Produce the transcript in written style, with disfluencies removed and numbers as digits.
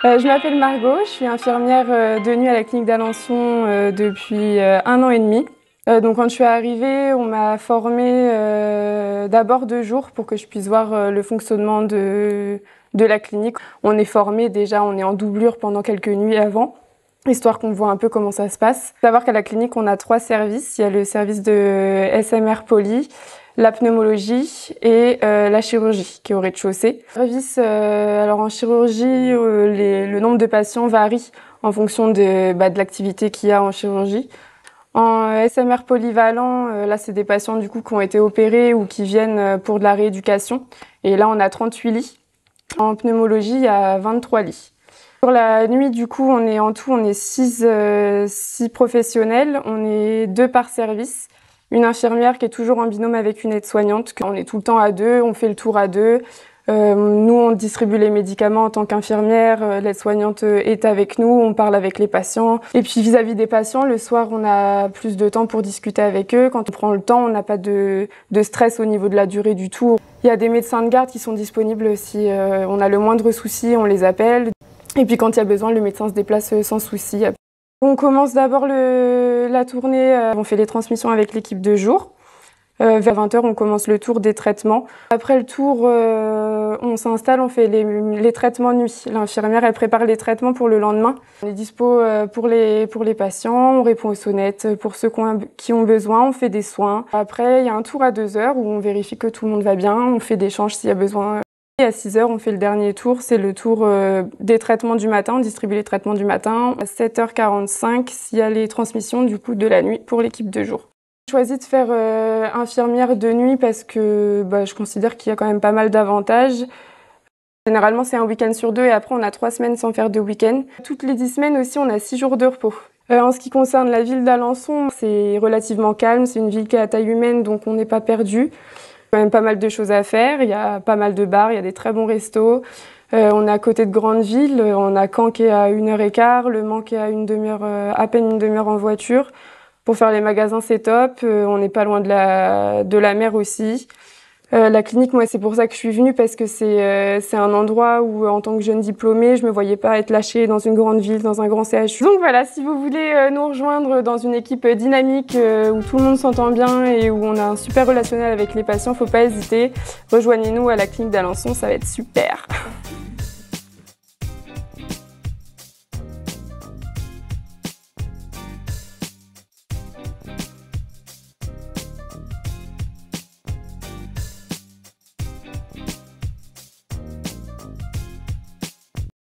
Je m'appelle Margot, je suis infirmière de nuit à la clinique d'Alençon depuis 1 an et demi. Donc quand je suis arrivée, on m'a formée d'abord 2 jours pour que je puisse voir le fonctionnement de la clinique. On est formé déjà, on est en doublure pendant quelques nuits avant, histoire qu'on voit un peu comment ça se passe. Faut savoir qu'à la clinique, on a 3 services. Il y a le service de SMR Poly, la pneumologie et la chirurgie qui est au rez-de-chaussée. Alors en chirurgie, le nombre de patients varie en fonction de l'activité qu'il y a en chirurgie. En SMR polyvalent, là c'est des patients du coup qui ont été opérés ou qui viennent pour de la rééducation. Et là on a 38 lits. En pneumologie, il y a 23 lits. Pour la nuit, du coup, en tout, on est 6 professionnels. On est 2 par service. Une infirmière qui est toujours en binôme avec une aide-soignante. On est tout le temps à 2, on fait le tour à 2. Nous, on distribue les médicaments en tant qu'infirmière. L'aide-soignante est avec nous, on parle avec les patients. Et puis vis-à-vis des patients, le soir, on a plus de temps pour discuter avec eux. Quand on prend le temps, on n'a pas de stress au niveau de la durée du tour. Il y a des médecins de garde qui sont disponibles si on a le moindre souci, on les appelle. Et puis quand il y a besoin, le médecin se déplace sans souci. On commence d'abord la tournée, on fait les transmissions avec l'équipe de jour. Vers 20 h, on commence le tour des traitements. Après le tour, on s'installe, on fait les traitements nuit. L'infirmière, elle prépare les traitements pour le lendemain. On est dispo pour les patients, on répond aux sonnettes pour ceux qui ont besoin, on fait des soins. Après, il y a un tour à 2 h où on vérifie que tout le monde va bien, on fait des changes s'il y a besoin. Et à 6 h, on fait le dernier tour, c'est le tour des traitements du matin, on distribue les traitements du matin. À 7 h 45, s'il y a les transmissions du coup de la nuit pour l'équipe de jour. J'ai choisi de faire infirmière de nuit parce que je considère qu'il y a quand même pas mal d'avantages. Généralement, c'est un week-end sur 2 et après, on a 3 semaines sans faire de week-end. Toutes les 10 semaines aussi, on a 6 jours de repos. En ce qui concerne la ville d'Alençon, c'est relativement calme, c'est une ville qui est à taille humaine, donc on n'est pas perdu. Il y a quand même pas mal de choses à faire, il y a pas mal de bars, il y a des très bons restos. On est à côté de grandes villes, on a Caen qui est à 1 h 15, Le Mans qui est à à peine une demi-heure en voiture. Pour faire les magasins, c'est top. On n'est pas loin de la mer aussi. La clinique, moi, c'est pour ça que je suis venue, parce que c'est un endroit où, en tant que jeune diplômée, je me voyais pas être lâchée dans une grande ville, dans un grand CHU. Donc voilà, si vous voulez nous rejoindre dans une équipe dynamique où tout le monde s'entend bien et où on a un super relationnel avec les patients, faut pas hésiter. Rejoignez-nous à la clinique d'Alençon, ça va être super.